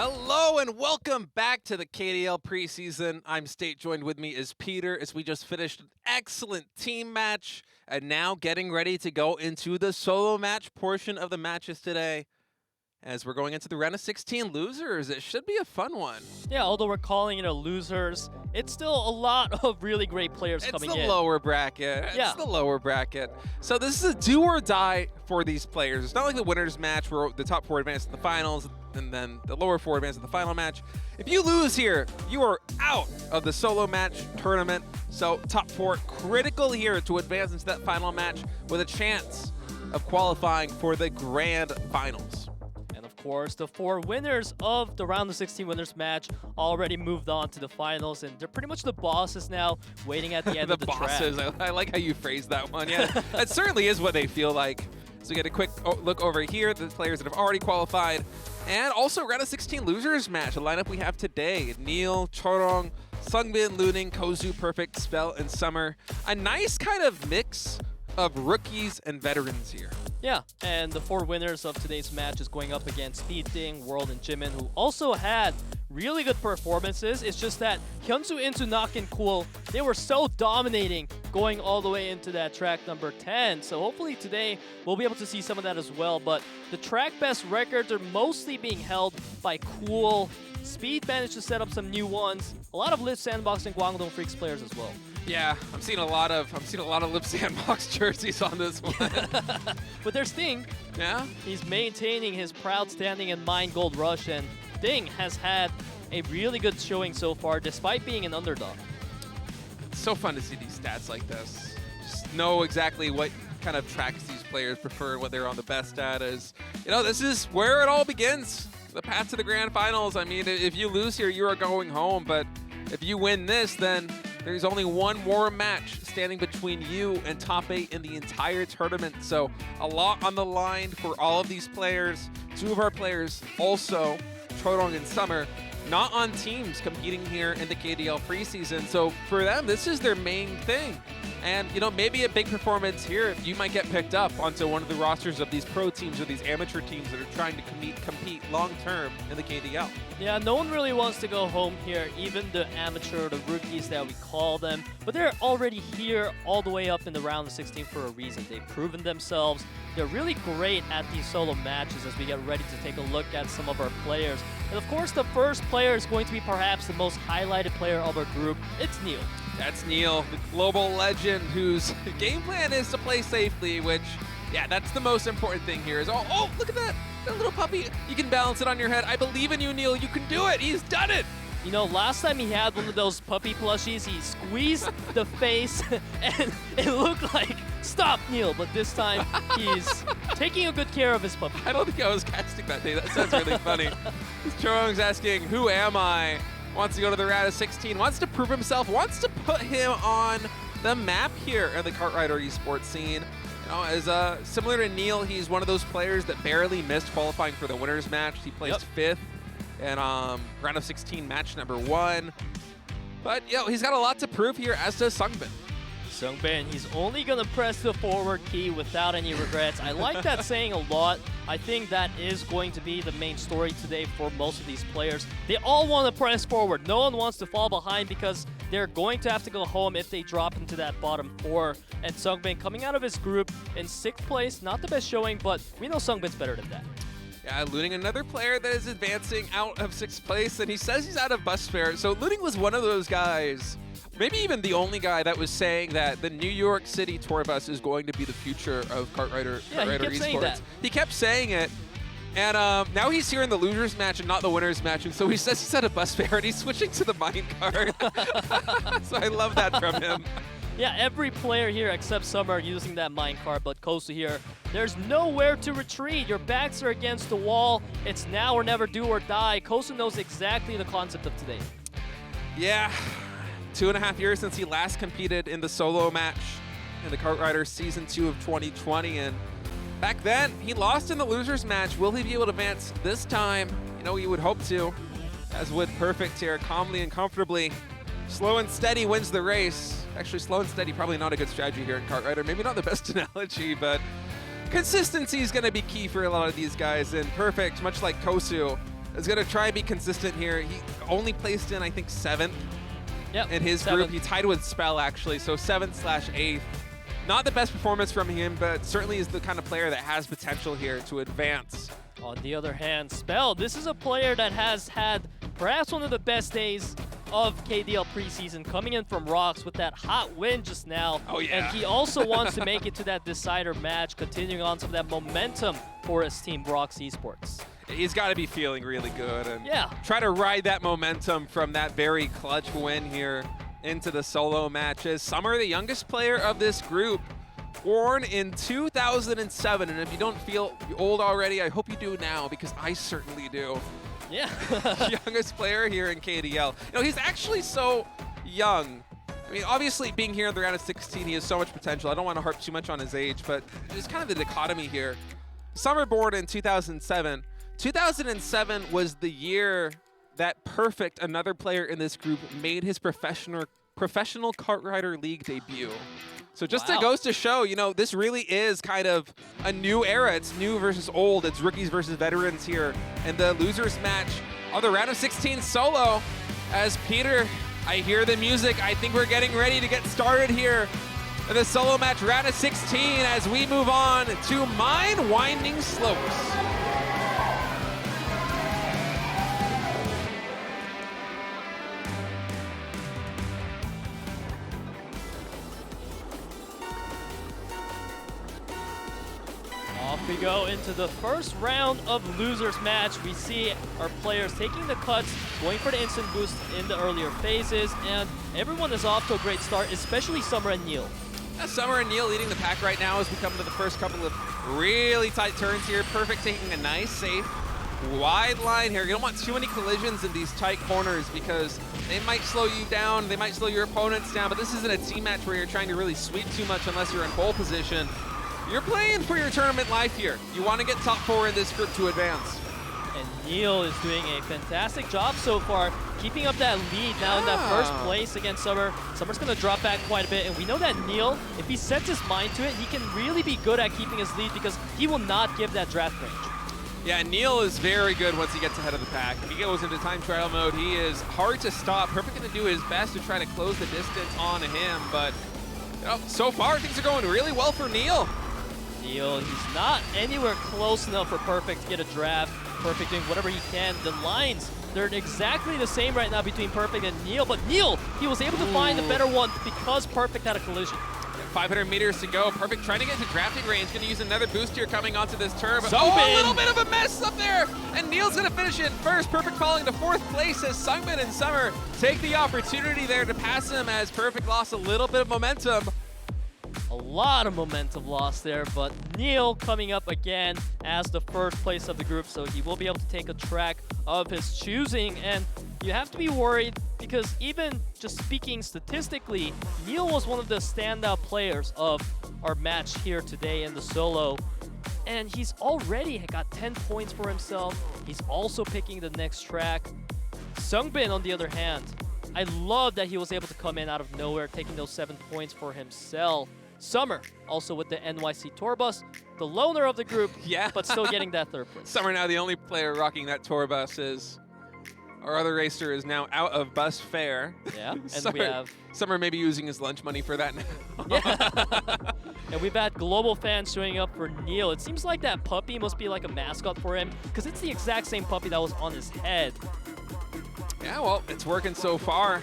Hello and welcome back to the KDL Preseason. I'm State, joined with me is Peter as we just finished an excellent team match and now getting ready to go into the solo match portion of the matches today. As we're going into the round of 16 losers, it should be a fun one. Yeah, although we're calling it a losers, it's still a lot of really great players coming in. It's the lower bracket. It's the lower bracket. So this is a do or die for these players. It's not like the winners match where the top four advance to the finals and then the lower four advance to the final match. If you lose here, you are out of the solo match tournament. So top four critical here to advance into that final match with a chance of qualifying for the grand finals. Of course, the four winners of the round of 16 winners match already moved on to the finals, and they're pretty much the bosses now, waiting at the end of the bosses. track. I like how you phrased that one. Yeah, that certainly is what they feel like. So we get a quick look over here, the players that have already qualified, and also round of 16 losers match. The lineup we have today: NEAL, Chorong, SUNGBIN, Luning, Cosu, Perfect, Spell, and Summer. A nice kind of mix of rookies and veterans here. Yeah, and the four winners of today's match is going up against Speeding, World, and Jimin, who also had really good performances. It's just that Hyunsu into Knock and Cool, they were so dominating going all the way into that track number 10. So hopefully today we'll be able to see some of that as well. But the track best records are mostly being held by Cool. Speed managed to set up some new ones. A lot of Live Sandbox and KWANGDONGFREECS players as well. Yeah, I'm seeing a lot of Live Sandbox jerseys on this one. But there's Sting. Yeah. He's maintaining his proud standing in Mine Gold Rush, and Sting has had a really good showing so far, despite being an underdog. It's so fun to see these stats like this. Just know exactly what kind of tracks these players prefer, what they're on the best at. Is, you know, this is where it all begins. The path to the grand finals. I mean, if you lose here, you are going home. But if you win this, then there's only one more match standing between you and top 8 in the entire tournament. So a lot on the line for all of these players. Two of our players also, Chorong and Summer, not on teams competing here in the KDL Preseason. So for them, this is their main thing. And, you know, maybe a big performance here, you might get picked up onto one of the rosters of these pro teams or these amateur teams that are trying to compete long-term in the KDL. Yeah, no one really wants to go home here, even the amateur, the rookies that we call them. But they're already here all the way up in the round of 16 for a reason. They've proven themselves. They're really great at these solo matches as we get ready to take a look at some of our players. And of course, the first player is going to be perhaps the most highlighted player of our group. It's NEAL. That's NEAL, the global legend whose game plan is to play safely, which, yeah, that's the most important thing here is, oh, look at that little puppy. You can balance it on your head. I believe in you, NEAL. You can do it. He's done it. You know, last time he had one of those puppy plushies, he squeezed the face and it looked like, stop, NEAL. But this time, he's taking a good care of his puppy. I don't think I was casting that day. That sounds really funny. Chorong's asking, who am I? Wants to go to the round of 16, wants to prove himself, wants to put him on the map here in the kart rider esports scene. You know, as similar to NEAL, he's one of those players that barely missed qualifying for the winners match. He placed 5th in round of 16 match number 1. But, you know, he's got a lot to prove here, as does SUNGBIN. SUNGBIN, he's only going to press the forward key without any regrets. I like that saying a lot. I think that is going to be the main story today for most of these players. They all want to press forward. No one wants to fall behind because they're going to have to go home if they drop into that bottom 4. And SUNGBIN coming out of his group in 6th place, not the best showing, but we know SUNGBIN's better than that. Yeah, Luning, another player that is advancing out of 6th place, and he says he's out of bus fare. So Luning was one of those guys, maybe even the only guy that was saying that the New York City tour bus is going to be the future of kart rider esports. He kept saying it, and now he's here in the losers match and not the winners match, and so he says he's at a bus fare and he's switching to the mine cart. So I love that from him. Yeah, every player here except Summer are using that minecart, but Cosu here, there's nowhere to retreat. Your backs are against the wall. It's now or never, do or die. Cosu knows exactly the concept of today. Yeah, 2.5 years since he last competed in the solo match in the Kart Rider Season 2 of 2020, and back then, he lost in the losers match. Will he be able to advance this time? You know, you would hope to, as would Perfect here, calmly and comfortably. Slow and steady wins the race. Actually, slow and steady, probably not a good strategy here in Kart Rider. Maybe not the best analogy, but consistency is going to be key for a lot of these guys. And Perfect, much like Cosu, is going to try and be consistent here. He only placed in, I think, 7th in his group. He tied with Spell, actually, so 7th/8th. Not the best performance from him, but certainly is the kind of player that has potential here to advance. On the other hand, Spell, this is a player that has had perhaps one of the best days of KDL preseason, coming in from Rocks with that hot win just now. Oh, yeah. And he also wants to make it to that decider match, continuing on some of that momentum for his team, Rocks Esports. He's got to be feeling really good and try to ride that momentum from that very clutch win here into the solo matches. Summer, the youngest player of this group, born in 2007. And if you don't feel old already, I hope you do now, because I certainly do. Yeah. Youngest player here in KDL. You know, he's actually so young. I mean, obviously, being here in the round of 16, he has so much potential. I don't want to harp too much on his age, but there's kind of the dichotomy here. Summer born in 2007. 2007 was the year that Perfect, another player in this group, made his professional kart rider league debut. So just to goes to show, you know, this really is kind of a new era. It's new versus old. It's rookies versus veterans here. And the losers match of the round of 16 solo. As Peter, I hear the music. I think we're getting ready to get started here in the solo match round of 16 as we move on to Mine Winding Slopes. Off we go into the first round of losers match. We see our players taking the cuts, going for the instant boost in the earlier phases, and everyone is off to a great start, especially Summer and NEAL. Summer and NEAL leading the pack right now as we come to the first couple of really tight turns here. Perfect taking a nice, safe, wide line here. You don't want too many collisions in these tight corners because they might slow you down, they might slow your opponents down, but this isn't a team match where you're trying to really sweep too much unless you're in pole position. You're playing for your tournament life here. You want to get top 4 in this group to advance. And NEAL is doing a fantastic job so far, keeping up that lead now in that first place against Summer. Summer's going to drop back quite a bit, and we know that NEAL, if he sets his mind to it, he can really be good at keeping his lead because he will not give that draft range. Yeah, NEAL is very good once he gets ahead of the pack. If he goes into time trial mode, he is hard to stop. Perfect going to do his best to try to close the distance on him, but you know, so far things are going really well for NEAL. NEAL, he's not anywhere close enough for Perfect to get a draft. Perfect doing whatever he can. The lines, they're exactly the same right now between Perfect and NEAL, but NEAL, he was able to find a better one because Perfect had a collision. 500 meters to go. Perfect trying to get to drafting range. Going to use another boost here coming onto this turn. But a little bit of a mess up there. And NEAL's going to finish in first. Perfect falling to 4th place as SUNGBIN and Summer take the opportunity there to pass him as Perfect lost a little bit of momentum. A lot of momentum lost there, but NEAL coming up again as the first place of the group, so he will be able to take a track of his choosing. And you have to be worried because even just speaking statistically, NEAL was one of the standout players of our match here today in the solo. And he's already got 10 points for himself. He's also picking the next track. SUNGBIN, on the other hand, I love that he was able to come in out of nowhere, taking those 7 points for himself. Summer, also with the NYC Tour Bus, the loner of the group, but still getting that 3rd place. Summer now the only player rocking that tour bus. Is our other racer is now out of bus fare. Yeah, and Summer, we have Summer maybe using his lunch money for that now. Yeah. And we've had global fans showing up for NEAL. It seems like that puppy must be like a mascot for him because it's the exact same puppy that was on his head. Yeah, well, it's working so far.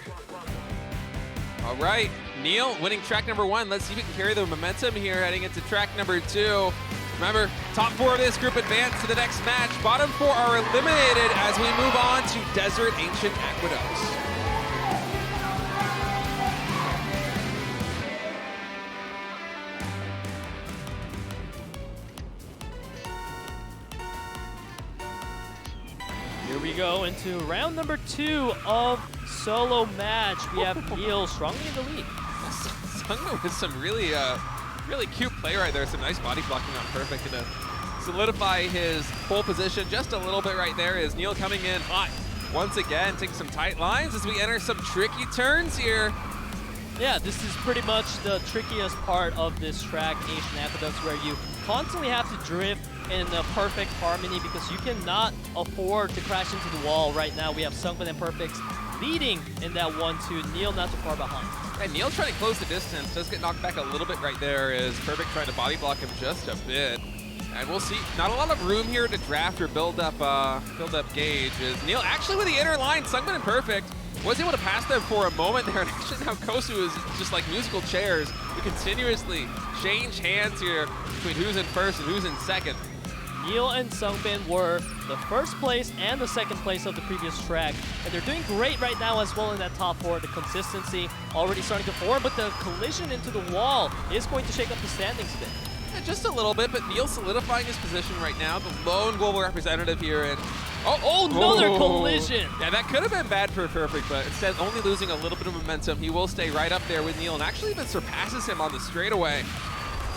All right, NEAL winning track number 1. Let's see if we can carry the momentum here heading into track number 2. Remember, top 4 of this group advance to the next match. Bottom 4 are eliminated as we move on to Desert Ancient Aqueducts. Here we go into round number 2 of solo match. We have NEAL strongly in the lead. SUNGBIN with some really cute play right there. Some nice body blocking on Perfect to solidify his pole position just a little bit right there as NEAL coming in hot. Once again, taking some tight lines as we enter some tricky turns here. Yeah, this is pretty much the trickiest part of this track, Asian Aqueducts, where you constantly have to drift in a perfect harmony because you cannot afford to crash into the wall. Right now, we have SUNGBIN and Perfect leading in that 1-2. NEAL not too far behind. And NEAL trying to close the distance. Does get knocked back a little bit right there as Perfect trying to body block him just a bit. And we'll see. Not a lot of room here to draft or build up gauge. As NEAL actually with the inner line, SUNGBIN and Perfect was able to pass them for a moment there. And actually now Cosu is just like musical chairs. We continuously change hands here between who's in first and who's in second. NEAL and SUNGBIN were the first place and the second place of the previous track. And they're doing great right now as well in that top 4. The consistency already starting to form, but the collision into the wall is going to shake up the standings a bit. Yeah, just a little bit, but NEAL solidifying his position right now. The lone global representative here. And another collision! Yeah, that could have been bad for Perfect, but instead only losing a little bit of momentum. He will stay right up there with NEAL and actually even surpasses him on the straightaway.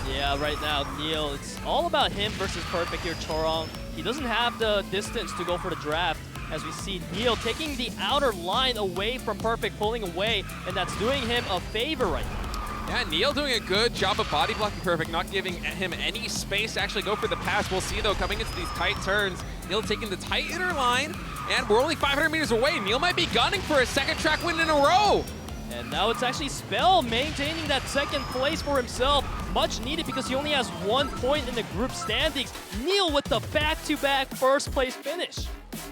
Yeah, right now, NEAL, it's all about him versus Perfect here, Chorong. He doesn't have the distance to go for the draft, as we see NEAL taking the outer line away from Perfect, pulling away, and that's doing him a favor right now. Yeah, NEAL doing a good job of body blocking Perfect, not giving him any space to actually go for the pass. We'll see, though, coming into these tight turns, NEAL taking the tight inner line, and we're only 500 meters away. NEAL might be gunning for a second track win in a row. And now it's actually Spell maintaining that second place for himself. Much needed because he only has 1 point in the group standings. NEAL with the back-to-back first place finish.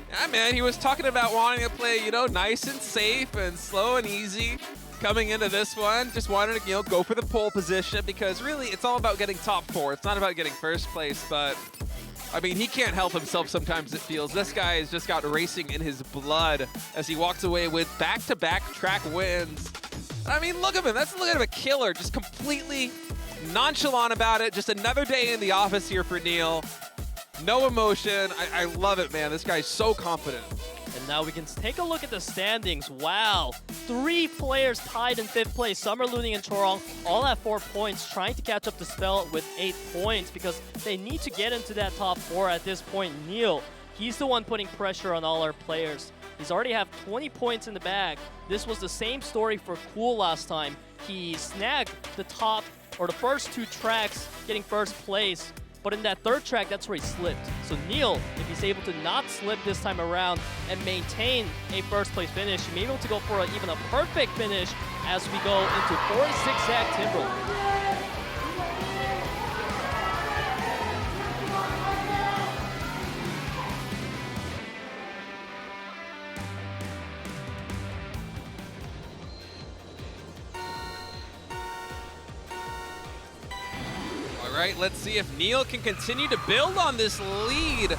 Yeah, man, he was talking about wanting to play, you know, nice and safe and slow and easy coming into this one. Just wanted to, you know, go for the pole position because really it's all about getting top 4. It's not about getting first place, but I mean, he can't help himself sometimes, it feels. This guy has just got racing in his blood as he walks away with back-to-back track wins. I mean, look at him. Look at him, a killer. Just completely nonchalant about it. Just another day in the office here for NEAL. No emotion. I love it, man. This guy's so confident. And now we can take a look at the standings. Wow. 3 players tied in 5th place. Summer, Luning, and Chorong all at 4 points, trying to catch up to Spell with 8 points because they need to get into that top 4 at this point. NEAL, he's the one putting pressure on all our players. He's already have 20 points in the bag. This was the same story for Cool last time. He snagged the top, or the first 2 tracks, getting first place. But in that 3rd track, that's where he slipped. So NEAL, if he's able to not slip this time around and maintain a first place finish, he may be able to go for even a perfect finish as we go into 4 zigzag Timberland. All right, let's see if NEAL can continue to build on this lead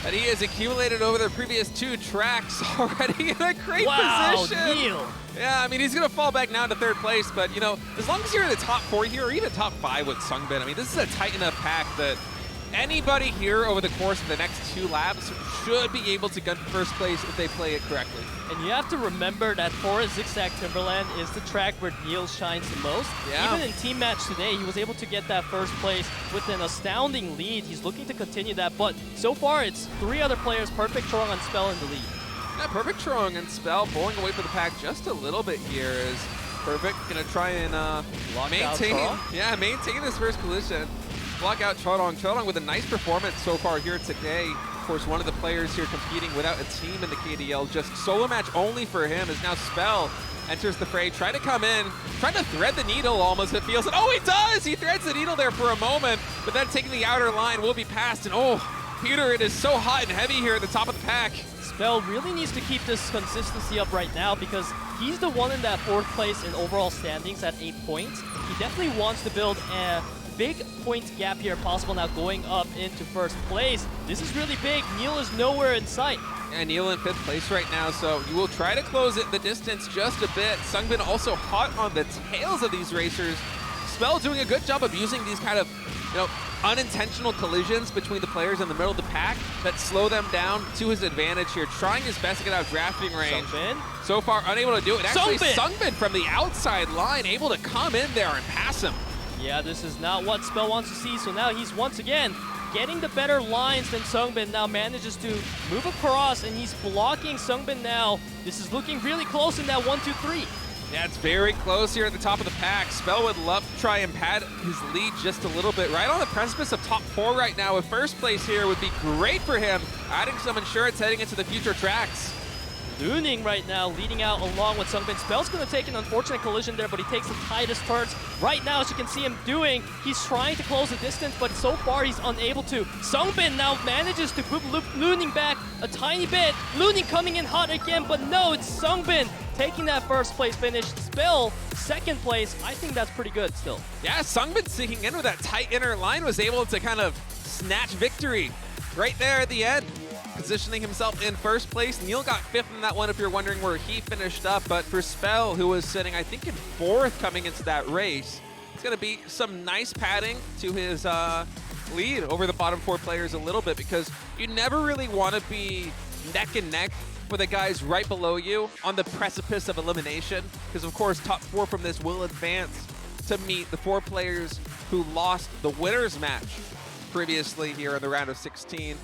that he has accumulated over the previous 2 tracks already in a great position. NEAL. Yeah, I mean, he's going to fall back now to 3rd place, but, you know, as long as you're in the top 4 here, or even top 5 with SUNGBIN, I mean, this is a tight enough pack that anybody here over the course of the next 2 laps should be able to gun first place if they play it correctly. And you have to remember that Forest Zigzag Timberland is the track where NEAL shines the most. Yeah. Even in team match today, he was able to get that first place with an astounding lead. He's looking to continue that, but so far it's 3 other players, Perfect, Chorong, and Spell in the lead. Yeah, Perfect, Chorong, and Spell pulling away for the pack just a little bit here is Perfect going to try and maintain his first position. Block out Chorong. Chorong with a nice performance so far here today. Of course, one of the players here competing without a team in the KDL. Just solo match only for him as now Spell enters the fray. Try to come in, trying to thread the needle almost, it feels. And oh, he does! He threads the needle there for a moment, but then taking the outer line will be passed. And oh, Peter, it is so hot and heavy here at the top of the pack. Spell really needs to keep this consistency up right now because he's the one in that 4th place in overall standings at 8 points. He definitely wants to build a big point gap here possible now going up into 1st place. This is really big. NEAL is nowhere in sight. Yeah, NEAL in 5th place right now, so you will try to close it the distance just a bit. SUNGBIN also hot on the tails of these racers. Spell doing a good job of using these kind of, you know, unintentional collisions between the players in the middle of the pack that slow them down to his advantage here, trying his best to get out of drafting range. SUNGBIN. So far unable to do it. Actually, SUNGBIN from the outside line able to come in there and pass him. Yeah, this is not what Spell wants to see, so now he's once again getting the better lines than SUNGBIN. Now manages to move across, and he's blocking SUNGBIN now. This is looking really close in that 1-2-3. Yeah, it's very close here at the top of the pack. Spell would love to try and pad his lead just a little bit. Right on the precipice of top 4 right now. A first place here would be great for him, adding some insurance heading into the future tracks. Luning right now leading out along with SUNGBIN. Spell's going to take an unfortunate collision there, but he takes the tightest turns. Right now, as you can see him doing, he's trying to close the distance, but so far he's unable to. SUNGBIN now manages to move Luning back a tiny bit. Luning coming in hot again, but no, it's SUNGBIN taking that first place finish. Spell, second place. I think that's pretty good still. Yeah, SUNGBIN sinking in with that tight inner line was able to kind of snatch victory right there at the end, positioning himself in first place. NEAL got 5th in that one if you're wondering where he finished up, but for Spell, who was sitting, I think, in 4th coming into that race, it's going to be some nice padding to his lead over the bottom 4 players a little bit, because you never really want to be neck and neck with the guys right below you on the precipice of elimination, because of course top 4 from this will advance to meet the 4 players who lost the winners match previously here in the round of 16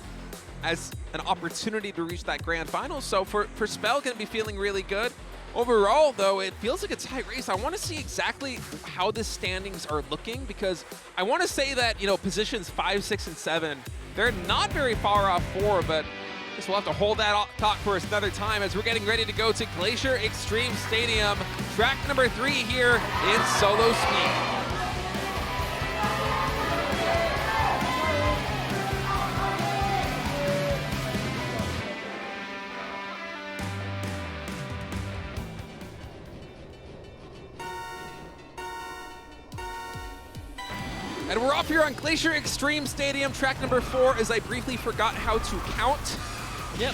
as an opportunity to reach that grand final. So for Spell, going to be feeling really good. Overall, though, it feels like a tight race. I want to see exactly how the standings are looking, because I want to say that, you know, positions 5, 6, and 7, they're not very far off 4, but I guess we'll have to hold that talk for us another time as we're getting ready to go to Glacier Extreme Stadium, track number 3 here in solo speed. And we're off here on Glacier Extreme Stadium, track number 4, as I briefly forgot how to count. Yep.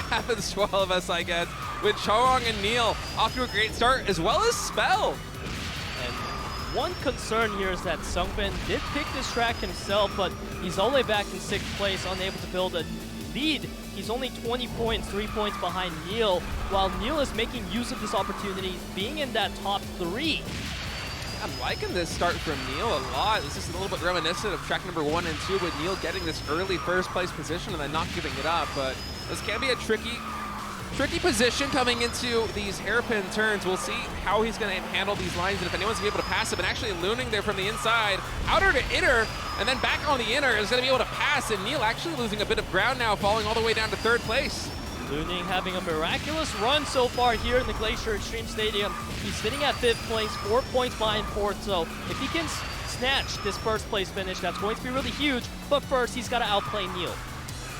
Happens to all of us, I guess, with Chorong and NEAL off to a great start, as well as Spell. And one concern here is that SUNGBIN did pick this track himself, but he's only back in 6th place, unable to build a lead. He's only 20 points, 3 points behind NEAL, while NEAL is making use of this opportunity, being in that top 3. I'm liking this start from NEAL a lot. This is a little bit reminiscent of track number 1 and 2, with NEAL getting this early first place position and then not giving it up. But this can be a tricky position coming into these hairpin turns. We'll see how he's going to handle these lines and if anyone's going to be able to pass him. And actually Luning there from the inside, outer to inner, and then back on the inner is going to be able to pass. And NEAL actually losing a bit of ground now, falling all the way down to 3rd place. Luning having a miraculous run so far here in the Glacier Extreme Stadium. He's sitting at 5th place, 4 points behind 4th. So if he can snatch this first place finish, that's going to be really huge. But first, he's got to outplay NEAL.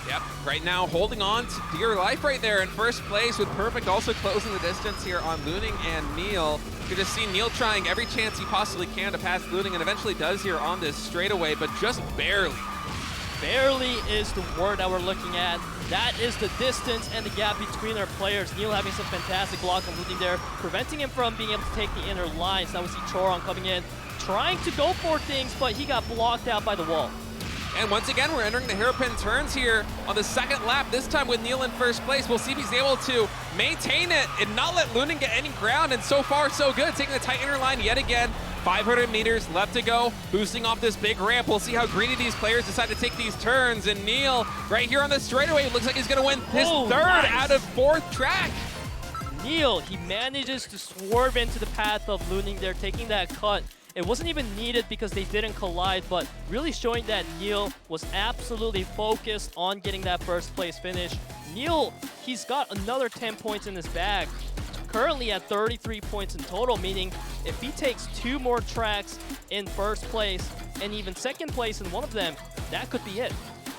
Yep, right now holding on to dear life right there in first place, with Perfect also closing the distance here on Luning and NEAL. You can just see NEAL trying every chance he possibly can to pass Luning, and eventually does here on this straightaway, but just barely. Barely is the word that we're looking at. That is the distance and the gap between our players. NEAL having some fantastic block on Luning there, preventing him from being able to take the inner lines. Now we see Chorong coming in, trying to go for things, but he got blocked out by the wall. And once again, we're entering the hairpin turns here on the 2nd lap, this time with NEAL in first place. We'll see if he's able to maintain it and not let Luning get any ground, and so far so good, taking the tight inner line yet again. 500 meters left to go, boosting off this big ramp. We'll see how greedy these players decide to take these turns. And NEAL, right here on the straightaway, looks like he's going to win his 3rd out of 4th track. NEAL, he manages to swerve into the path of Luning there, taking that cut. It wasn't even needed because they didn't collide, but really showing that NEAL was absolutely focused on getting that first place finish. NEAL, he's got another 10 points in his bag. Currently at 33 points in total, meaning if he takes 2 more tracks in first place and even 2nd place in one of them, that could be it.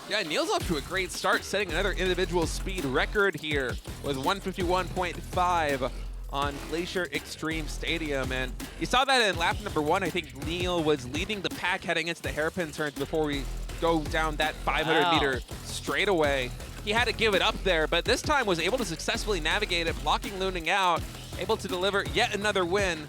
Yeah, NEAL's off to a great start, setting another individual speed record here with 151.5 on Glacier Extreme Stadium. And you saw that in lap number 1. I think NEAL was leading the pack heading into the hairpin turns before we go down that 500-meter straightaway. He had to give it up there, but this time was able to successfully navigate it, blocking Luning out, able to deliver yet another win.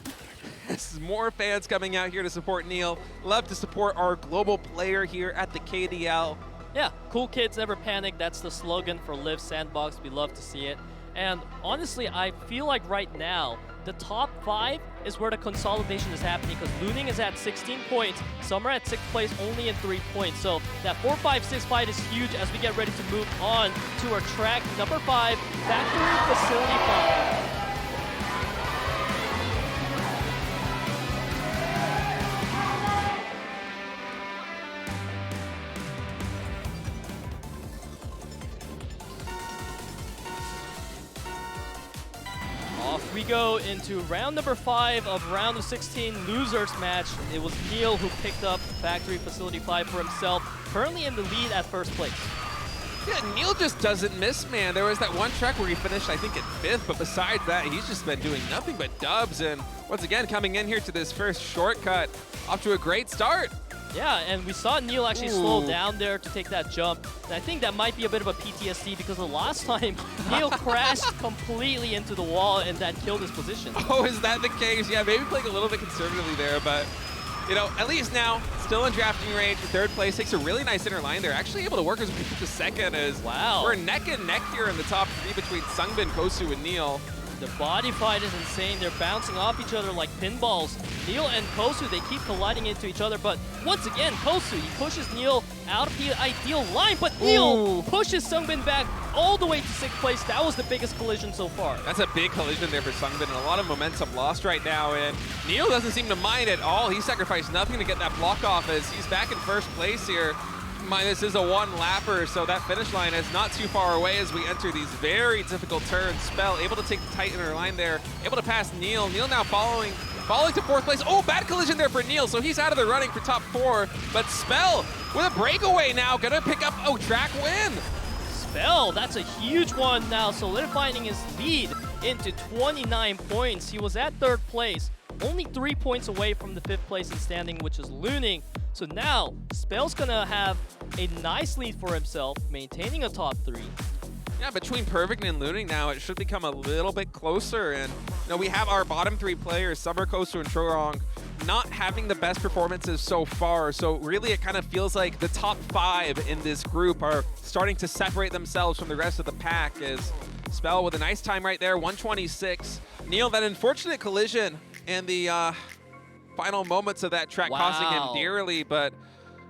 There's more fans coming out here to support NEAL. Love to support our global player here at the KDL. Yeah, cool kids never panic. That's the slogan for Live Sandbox. We love to see it. And honestly, I feel like right now, the top 5 is where the consolidation is happening, because Luning is at 16 points, some are at 6th place only in 3 points. So that 4-5-6 fight is huge as we get ready to move on to our track number 5, Factory Facility 5. go into round number 5 of round of 16 losers match. It was NEAL who picked up Factory Facility 5 for himself, currently in the lead at first place. Yeah, NEAL just doesn't miss, man. There was that one track where he finished, I think, at 5th, but besides that, he's just been doing nothing but dubs. And once again, coming in here to this first shortcut, off to a great start. Yeah, and we saw NEAL actually slow down there to take that jump. And I think that might be a bit of a PTSD because the last time NEAL crashed completely into the wall and that killed his position. Oh, is that the case? Yeah, maybe playing a little bit conservatively there, but you know, at least now, still in drafting range. Third place takes a really nice inner line there. Actually able to work as we get to second as we're neck and neck here in the top 3 between SUNGBIN, Cosu, and NEAL. The body fight is insane. They're bouncing off each other like pinballs. NEAL and Cosu, they keep colliding into each other, but once again, Cosu, he pushes NEAL out of the ideal line, but NEAL pushes SUNGBIN back all the way to 6th place. That was the biggest collision so far. That's a big collision there for SUNGBIN, and a lot of momentum lost right now, and NEAL doesn't seem to mind at all. He sacrificed nothing to get that block off as he's back in first place here. This is a one-lapper, so that finish line is not too far away as we enter these very difficult turns. Spell able to take the tight inner line there, able to pass NEAL. NEAL now falling to 4th place. Oh, bad collision there for NEAL, so he's out of the running for top 4. But Spell with a breakaway now, gonna pick up a track win. Spell, that's a huge one now, solidifying his lead into 29 points. He was at 3rd place, only 3 points away from the 5th place in standing, which is Luning. So now, Spell's gonna have a nice lead for himself, maintaining a top 3. Yeah, between Perfect and Luning now, it should become a little bit closer. And you know, we have our bottom 3 players, Summer, Cosu, and Chorong, not having the best performances so far. So really, it kind of feels like the top 5 in this group are starting to separate themselves from the rest of the pack. As Spell with a nice time right there, 126. NEAL, that unfortunate collision and the final moments of that track costing him dearly, but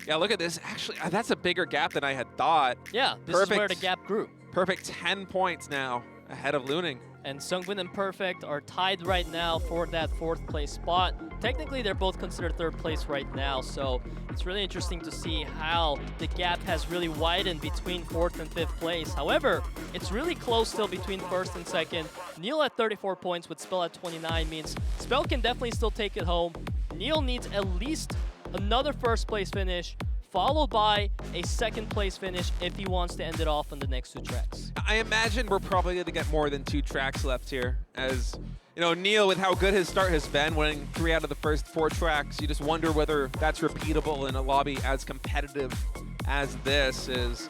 yeah, look at this. Actually, that's a bigger gap than I had thought. Yeah, this is where the gap grew. Perfect 10 points now ahead of Luning. And SUNGBIN and Perfect are tied right now for that 4th place spot. Technically, they're both considered 3rd place right now, so it's really interesting to see how the gap has really widened between 4th and 5th place. However, it's really close still between 1st and 2nd. NEAL at 34 points with Spell at 29 means Spell can definitely still take it home. NEAL needs at least another 1st place finish, followed by a 2nd place finish if he wants to end it off on the next 2 tracks. I imagine we're probably going to get more than 2 tracks left here, as you know, NEAL, with how good his start has been, winning 3 out of the first 4 tracks, you just wonder whether that's repeatable in a lobby as competitive as this is.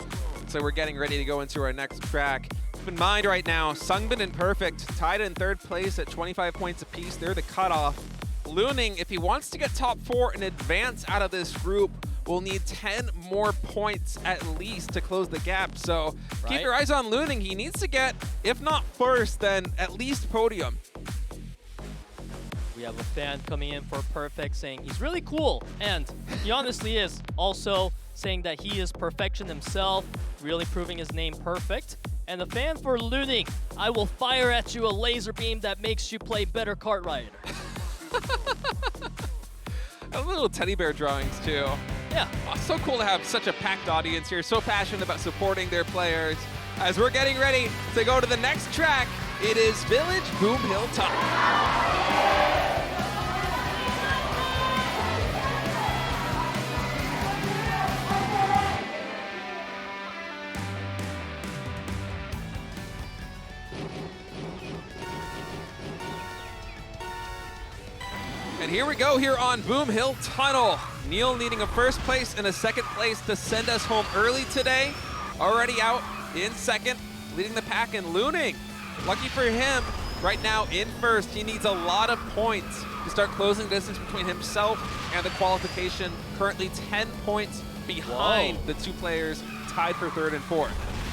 So we're getting ready to go into our next track. Keep in mind right now, SUNGBIN and Perfect tied in 3rd place at 25 points apiece. They're the cutoff. Luning, if he wants to get top 4 and advance out of this group, will need 10 more points at least to close the gap. So keep your eyes on Luning. He needs to get, if not first, then at least podium. We have a fan coming in for Perfect saying he's really cool, and he honestly is. Also saying that he is perfection himself, really proving his name Perfect. And the fan for Luning, I will fire at you a laser beam that makes you play better Kart Rider. A little teddy bear drawings too. Yeah. Oh, so cool to have such a packed audience here, so passionate about supporting their players. As we're getting ready to go to the next track, it is Village Boom Hill Top. And here we go here on Boom Hill Tunnel. NEAL needing a 1st place and a 2nd place to send us home early today. Already out in 2nd, leading the pack in Luning. Lucky for him, right now in 1st, he needs a lot of points to start closing distance between himself and the qualification. Currently 10 points behind the 2 players tied for 3rd and 4th.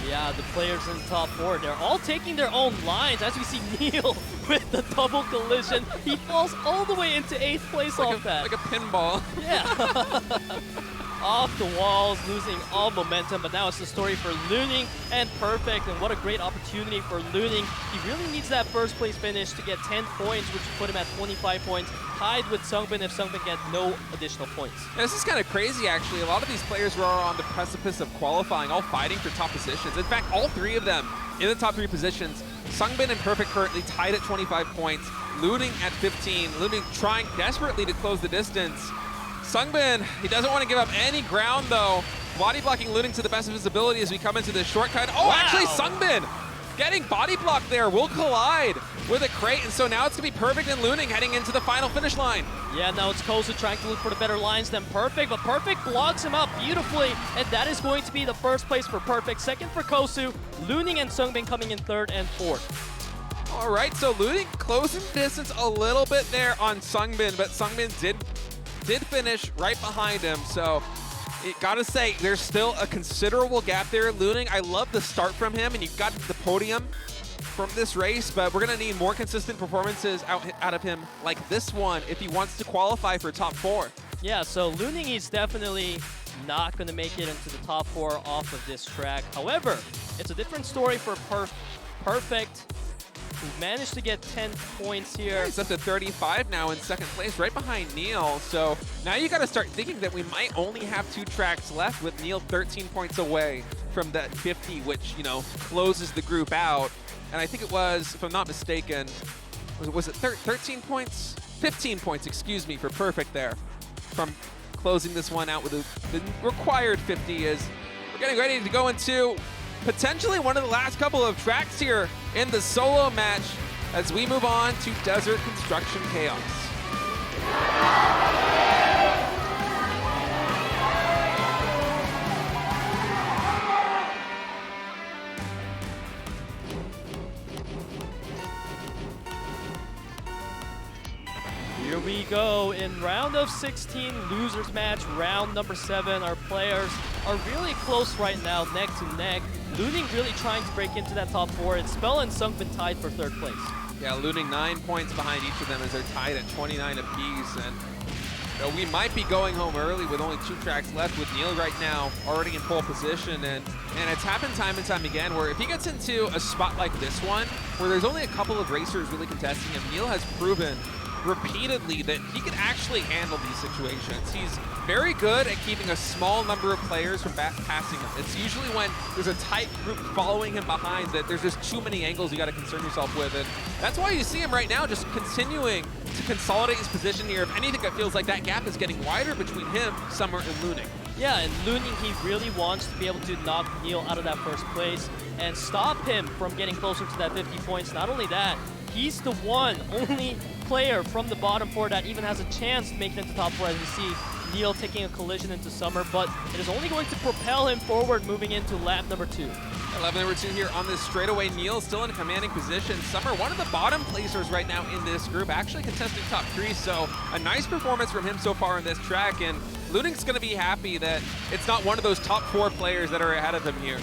Yeah, the players in the top 4, they're all taking their own lines. As we see NEAL with the double collision, he falls all the way into 8th place off that. Like a pinball. Yeah. Off the walls, losing all momentum, but now it's the story for Luning and Perfect, and what a great opportunity for Luning. He really needs that 1st place finish to get 10 points, which would put him at 25 points, tied with SUNGBIN if SUNGBIN get no additional points. Yeah, this is kind of crazy, actually. A lot of these players were on the precipice of qualifying, all fighting for top positions. In fact, all 3 of them in the top 3 positions SUNGBIN and Perfect currently tied at 25 points. Luning at 15. Luning trying desperately to close the distance. SUNGBIN, he doesn't want to give up any ground though. Body blocking Luning to the best of his ability as we come into this shortcut. Oh, wow. Actually SUNGBIN getting body blocked there will collide with a crate, and so now it's going to be Perfect and Luning heading into the final finish line. Yeah, now it's Cosu trying to look for the better lines than Perfect, but Perfect blocks him up beautifully, and that is going to be the first place for Perfect. Second for Cosu, Luning and SUNGBIN coming in third and fourth. All right, so Luning closing distance a little bit there on SUNGBIN, but SUNGBIN did finish right behind him, so gotta say, there's still a considerable gap there. Luning, I love the start from him, and you've got the podium from this race, but we're gonna need more consistent performances out of him like this one if he wants to qualify for top 4. Yeah, so Luning, he's definitely not gonna make it into the top 4 off of this track. However, it's a different story for Perfect, who managed to get 10 points here. He's up to 35 now in second place, right behind NEAL. So now you got to start thinking that we might only have 2 tracks left, with NEAL 13 points away from that 50, which, you know, closes the group out. And I think it was, if I'm not mistaken, was it 13 points? 15 points, excuse me, for Perfect there from closing this one out with the required 50. Is we're getting ready to go into potentially one of the last couple of tracks here in the solo match as we move on to Desert Construction Chaos. Here we go in round of 16, losers match, round number 7. Our players are really close right now, neck to neck. Luning really trying to break into that top 4. It's Spell and SUNGBIN tied for third place. Yeah, Luning 9 points behind each of them as they're tied at 29 apiece. And you know, we might be going home early with only 2 tracks left, with NEAL right now already in pole position. And it's happened time and time again where if he gets into a spot like this one, where there's only a couple of racers really contesting him, NEAL has proven repeatedly that he can actually handle these situations. He's very good at keeping a small number of players from passing him. It's usually when there's a tight group following him behind that there's just too many angles you got to concern yourself with, and that's why you see him right now just continuing to consolidate his position here. If anything, it feels like that gap is getting wider between him, Summer, and Luning. Yeah, and Luning, he really wants to be able to knock NEAL out of that first place and stop him from getting closer to that 50 points. Not only that, he's the only player from the bottom 4 that even has a chance to make it into top 4, as we see NEAL taking a collision into Summer, but it is only going to propel him forward moving into lap number 2. Lap number 2 here on this straightaway. NEAL still in a commanding position. Summer, one of the bottom placers right now in this group, actually contesting top 3, so a nice performance from him so far in this track, and Luning's going to be happy that it's not one of those top 4 players that are ahead of him here.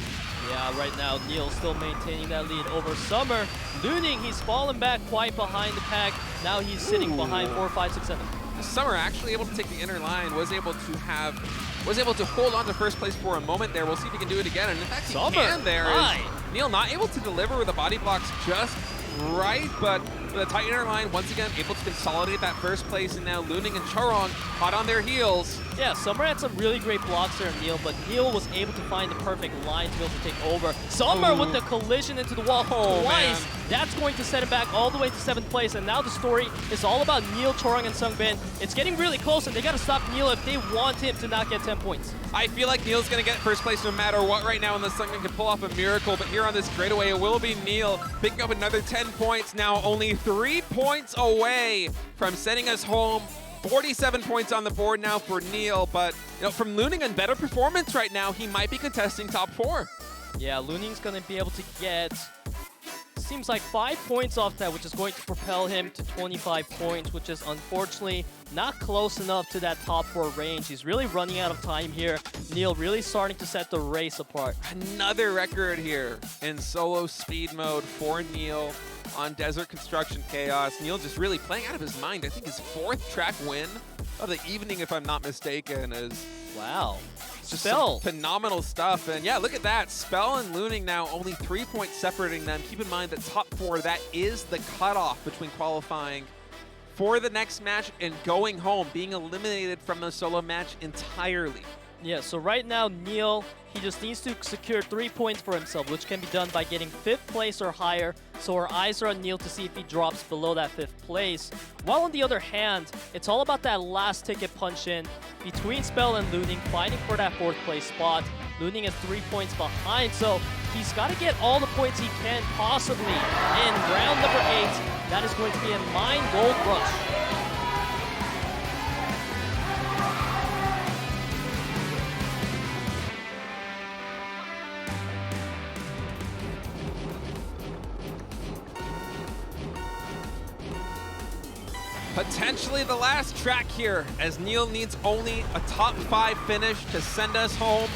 Yeah, right now NEAL still maintaining that lead over Summer. Luning, he's fallen back quite behind the pack. Now he's sitting behind 4, 5, 6, 7. Summer actually able to take the inner line, was able to hold on to first place for a moment there. We'll see if he can do it again, and in fact he can there. NEAL not able to deliver with the body blocks just right, but with a tight inner line, once again able to consolidate that first place, and now Luning and Chorong hot on their heels. Yeah, Summer had some really great blocks there in NEAL, but NEAL was able to find the perfect line to be able to take over. Summer with the collision into the wall twice. Man. That's going to set him back all the way to 7th place, and now the story is all about NEAL, Chorong, and SUNGBIN. It's getting really close, and they got to stop NEAL if they want him to not get 10 points. I feel like NEAL's going to get first place no matter what right now, unless SUNGBIN can pull off a miracle, but here on this straightaway, it will be NEAL picking up another 10 points, now only 3 points away from sending us home. 47 points on the board now for NEAL, but you know, from Luning and better performance right now, he might be contesting top 4. Yeah, Luning's going to be able to get, seems like 5 points off that, which is going to propel him to 25 points, which is unfortunately not close enough to that top 4 range. He's really running out of time here. NEAL really starting to set the race apart. Another record here in solo speed mode for NEAL on Desert Construction Chaos. NEAL just really playing out of his mind. I think his 4th track win of the evening, if I'm not mistaken, is... Wow. Just some phenomenal stuff. And yeah, look at that. Spell and Luning now only 3 points separating them. Keep in mind that top 4, that is the cutoff between qualifying for the next match and going home, being eliminated from the solo match entirely. Yeah, so right now, NEAL, he just needs to secure 3 points for himself, which can be done by getting 5th place or higher. So our eyes are on NEAL to see if he drops below that 5th place. While on the other hand, it's all about that last ticket punch in between Spell and Luning, fighting for that 4th place spot. Luning is 3 points behind, so he's got to get all the points he can possibly in round number 8. That is going to be a Mine Gold Rush. Potentially the last track here, as NEAL needs only a top 5 finish to send us home.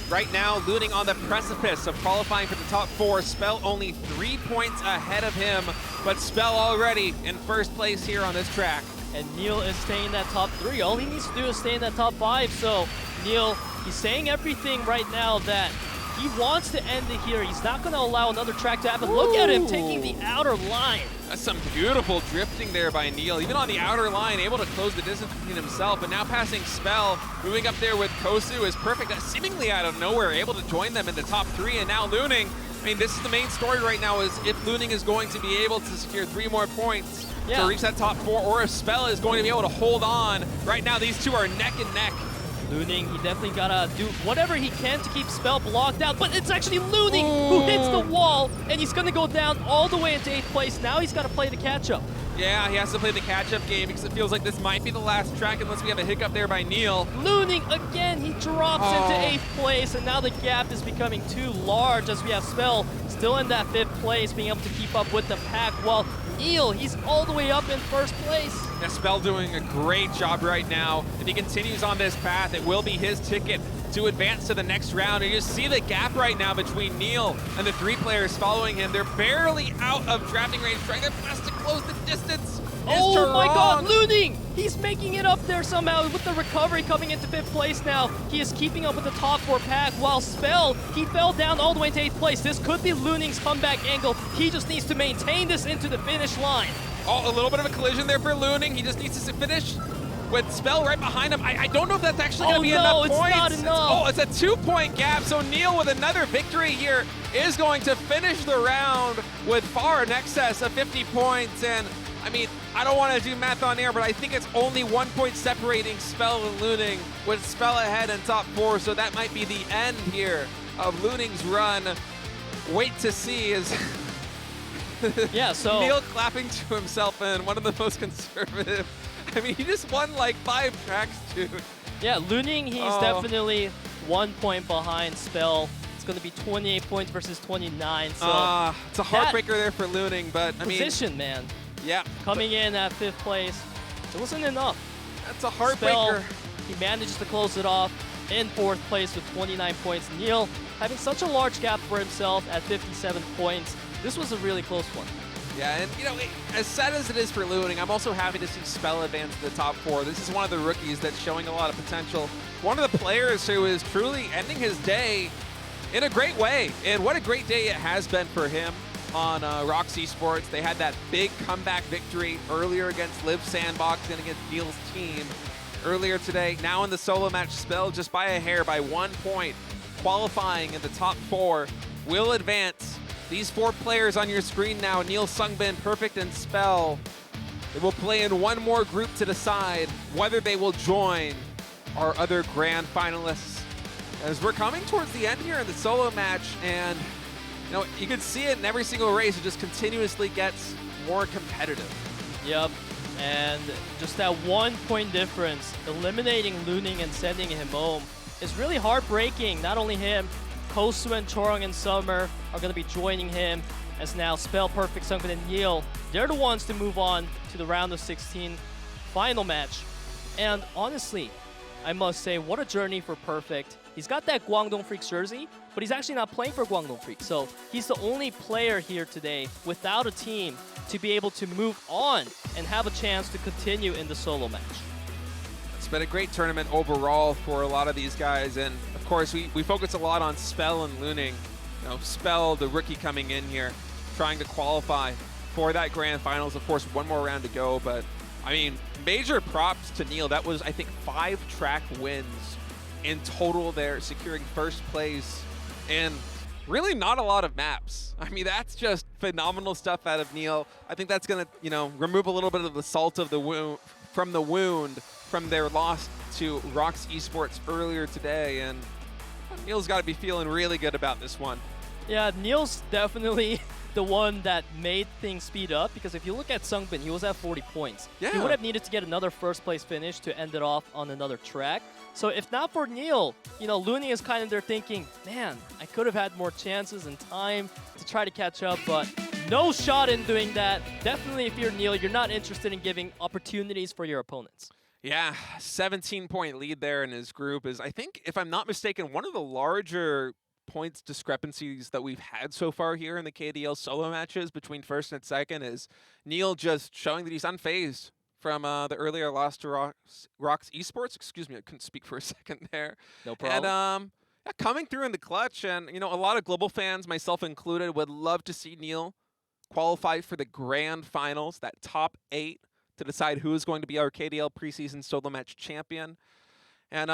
Right now, Luning on the precipice of qualifying for the top 4. Spell only 3 points ahead of him, but Spell already in first place here on this track. And NEAL is staying in that top 3. All he needs to do is stay in that top 5. So NEAL, he's saying everything right now that he wants to end it here. He's not going to allow another track to happen. Look at him taking the outer line. That's some beautiful drifting there by NEAL. Even on the outer line, able to close the distance between himself, but now passing Spell, moving up there with Cosu is perfect. Seemingly out of nowhere, able to join them in the top 3, and now Luning. I mean, this is the main story right now, is if Luning is going to be able to secure 3 more points to reach that top 4, or if Spell is going to be able to hold on. Right now, these two are neck and neck. Luning, he definitely gotta do whatever he can to keep Spell blocked out, but it's actually Luning who hits the wall, and he's gonna go down all the way into 8th place. Now he's gotta play the catch-up. Yeah, he has to play the catch-up game because it feels like this might be the last track unless we have a hiccup there by NEAL. Luning, again, he drops into 8th place, and now the gap is becoming too large as we have Spell still in that 5th place, being able to keep up with the pack, while NEAL, he's all the way up in 1st place. Yeah, Spell doing a great job right now. If he continues on this path, it will be his ticket to advance to the next round. And you just see the gap right now between NEAL and the 3 players following him. They're barely out of drafting range, trying their best to close the distance. Oh my god, Luning! He's making it up there somehow with the recovery coming into 5th place now. He is keeping up with the top 4 pack, while Spell, he fell down all the way to 8th place. This could be Luning's comeback angle. He just needs to maintain this into the finish line. Oh, a little bit of a collision there for Luning. He just needs to finish with Spell right behind him. I don't know if that's actually going to be enough points. Not enough. It's a 2-point gap, so NEAL with another victory here is going to finish the round with far in excess of 50 points. And I mean, I don't want to do math on air, but I think it's only 1 point separating Spell and Luning, with Spell ahead in top 4, so that might be the end here of Luning's run. Wait to see is yeah, so NEAL clapping to himself, and one of the most conservative. I mean, he just won like 5 tracks, dude. Yeah, Luning, he's definitely 1 point behind Spell. It's going to be 28 points versus 29. So it's a heartbreaker there for Luning, but I mean, position, man. Yeah. Coming in at 5th place, it wasn't enough. That's a heartbreaker. Spell, he manages to close it off in 4th place with 29 points. NEAL having such a large gap for himself at 57 points. This was a really close one. Yeah, and you know, as sad as it is for Luning, I'm also happy to see Spell advance to the top 4. This is one of the rookies that's showing a lot of potential. One of the players who is truly ending his day in a great way. And what a great day it has been for him on Rox Esports. They had that big comeback victory earlier against Live Sandbox and against NEAL's team earlier today. Now in the solo match, Spell just by a hair, by 1 point, qualifying in the top 4, will advance. These 4 players on your screen now, NEAL, SUNGBIN, Perfect, and Spell, they will play in one more group to decide whether they will join our other grand finalists. As we're coming towards the end here in the solo match, and you know, you can see it in every single race. It just continuously gets more competitive. Yep, and just that 1 point difference, eliminating Luning and sending him home, is really heartbreaking. Not only him, Cosu and Chorong and Summer are going to be joining him, as now Spell, Perfect, SUNGBIN, and NEAL, they're the ones to move on to the round of 16 final match. And honestly, I must say, what a journey for Perfect. He's got that KWANGDONGFREECS jersey, but he's actually not playing for KWANGDONGFREECS. So he's the only player here today without a team to be able to move on and have a chance to continue in the solo match. It's been a great tournament overall for a lot of these guys, and of course we focus a lot on Spell and Luning. You know, Spell, the rookie coming in here, trying to qualify for that grand finals. Of course, one more round to go, but I mean, major props to NEAL. That was, I think, 5 track wins in total there, securing first place and really not a lot of maps. I mean, that's just phenomenal stuff out of NEAL. I think that's going to, you know, remove a little bit of the salt of the wound from their loss to Rox Esports earlier today, and NEAL's got to be feeling really good about this one. Yeah, NEAL's definitely the one that made things speed up, because if you look at SUNGBIN, he was at 40 points. Yeah. He would have needed to get another first place finish to end it off on another track. So if not for NEAL, you know, Luning is kind of there thinking, man, I could have had more chances and time to try to catch up, but no shot in doing that. Definitely if you're NEAL, you're not interested in giving opportunities for your opponents. Yeah, 17-point lead there in his group is, I think, if I'm not mistaken, one of the larger points discrepancies that we've had so far here in the KDL solo matches between first and second. Is NEAL just showing that he's unfazed from the earlier loss to Rox Esports. Excuse me, I couldn't speak for a second there. No problem. And yeah, coming through in the clutch, and you know, a lot of global fans, myself included, would love to see NEAL qualify for the grand finals, that top 8, to decide who is going to be our KDL preseason solo match champion. And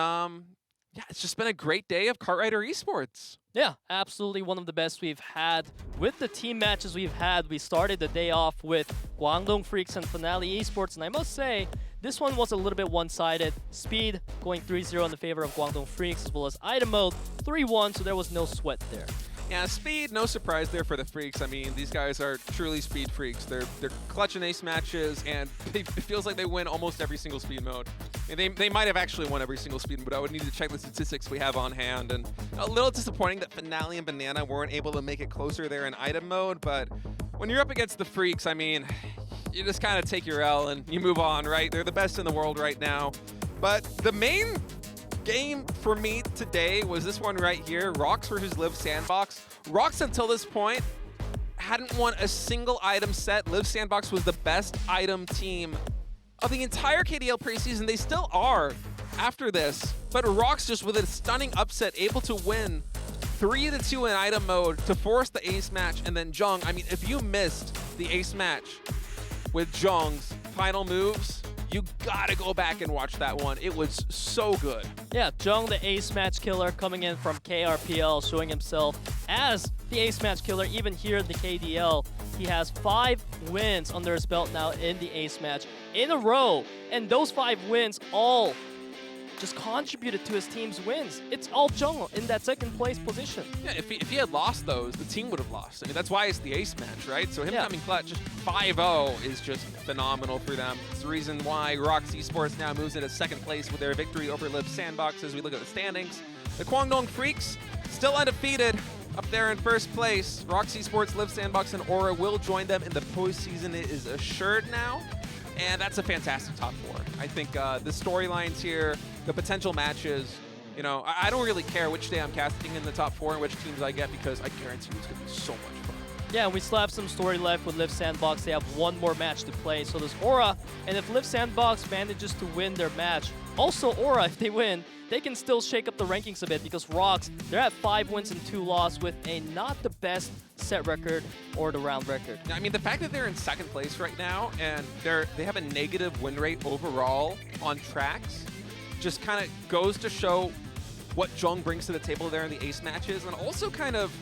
yeah, it's just been a great day of Kartrider Esports. Yeah, absolutely one of the best we've had. With the team matches we've had, we started the day off with KWANGDONGFREECS and Finale Esports, and I must say, this one was a little bit one-sided. Speed going 3-0 in the favor of KWANGDONGFREECS, as well as item mode 3-1, so there was no sweat there. Yeah, speed, no surprise there for the Freaks. I mean, these guys are truly speed freaks. They're clutch and ace matches, and it feels like they win almost every single speed mode. And they might have actually won every single speed mode. I would need to check the statistics we have on hand. And a little disappointing that Finale and Banana weren't able to make it closer there in item mode, but when you're up against the Freaks, I mean, you just kind of take your L and you move on, right? They're the best in the world right now. But the main game for me today was this one right here, Rox versus Live Sandbox. Rox until this point hadn't won a single item set. Live Sandbox was the best item team of the entire KDL preseason. They still are after this, but Rox just with a stunning upset able to win 3-2 in item mode to force the ace match. And then Jung, I mean, if you missed the ace match with Jung's final moves, you gotta go back and watch that one. It was so good. Yeah, Jung, the ace match killer, coming in from KRPL, showing himself as the ace match killer. Even here in the KDL, he has 5 wins under his belt now in the ace match in a row. And those 5 wins all just contributed to his team's wins. It's all Jung in that second place position. Yeah, if he had lost those, the team would have lost. I mean, that's why it's the ace match, right? So him coming clutch, just 5-0 is just phenomenal for them. It's the reason why Rox Esports now moves into second place with their victory over Live Sandbox as we look at the standings. The KWANGDONGFREECS still undefeated up there in first place. Rox Esports, Live Sandbox, and Aura will join them in the postseason. It is assured now. And that's a fantastic top 4. I think the storylines here, the potential matches, you know, I don't really care which day I'm casting in the top 4 and which teams I get, because I guarantee it's going to be so much fun. Yeah, and we still have some story left with Live Sandbox. They have one more match to play, so there's Aura. And if Live Sandbox manages to win their match, also Aura, if they win, they can still shake up the rankings a bit, because Rox, they're at 5 wins and 2 losses with a not the best set record or the round record. I mean, the fact that they're in second place right now and they have a negative win rate overall on tracks just kind of goes to show what Jung brings to the table there in the ace matches, and also kind of,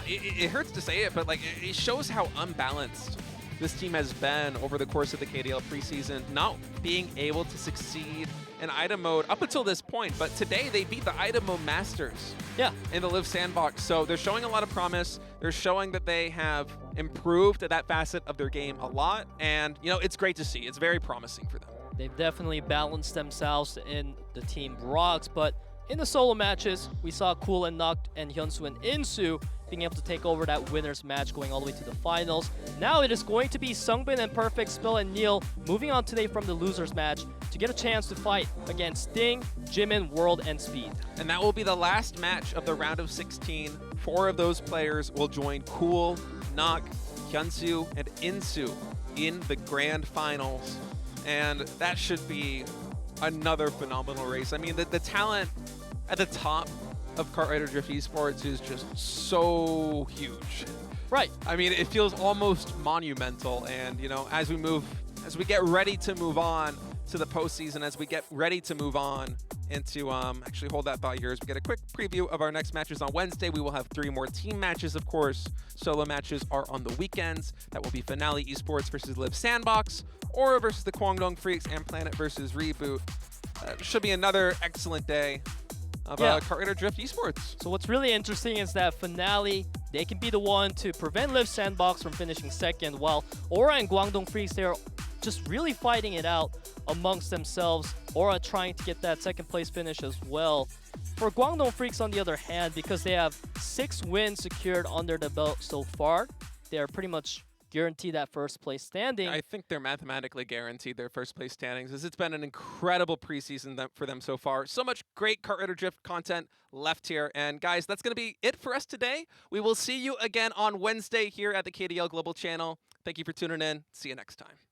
it hurts to say it, but like it shows how unbalanced this team has been over the course of the KDL preseason, not being able to succeed in item mode up until this point. But today they beat the item mode masters in the Live Sandbox. So they're showing a lot of promise. They're showing that they have improved at that facet of their game a lot. And, you know, it's great to see. It's very promising for them. They've definitely balanced themselves in the team Rox, but in the solo matches, we saw Cool and Nukt and Hyunsu and Insu being able to take over that winner's match, going all the way to the finals. Now it is going to be SUNGBIN and Perfect Spill and NEAL moving on today from the loser's match to get a chance to fight against Sting, Jimin, World, and Speed. And that will be the last match of the round of 16. 4 of those players will join Cool, Nukt, Hyunsu, and Insu in the grand finals. And that should be another phenomenal race. I mean, the talent at the top of Kartrider Drift Esports is just so huge. Right. I mean, it feels almost monumental. And, you know, as we get ready to move on to the postseason as we get ready to move on into, actually hold that thought here as we get a quick preview of our next matches on Wednesday. We will have 3 more team matches, of course. Solo matches are on the weekends. That will be Finale Esports versus Live Sandbox, Aura versus the KWANGDONGFREECS, and Planet versus Reboot. Should be another excellent day of Kart Rider Drift Esports. So what's really interesting is that Finale, they can be the one to prevent Live Sandbox from finishing second, while Aura and KWANGDONGFREECS, they're just really fighting it out amongst themselves. Aura trying to get that second place finish as well. For KWANGDONGFREECS, on the other hand, because they have 6 wins secured under the belt so far, they are pretty much guaranteed that first place standing. I think they're mathematically guaranteed their first place standings, as it's been an incredible preseason for them so far. So much great Kart Rider Drift content left here. And guys, that's going to be it for us today. We will see you again on Wednesday here at the KDL Global channel. Thank you for tuning in. See you next time.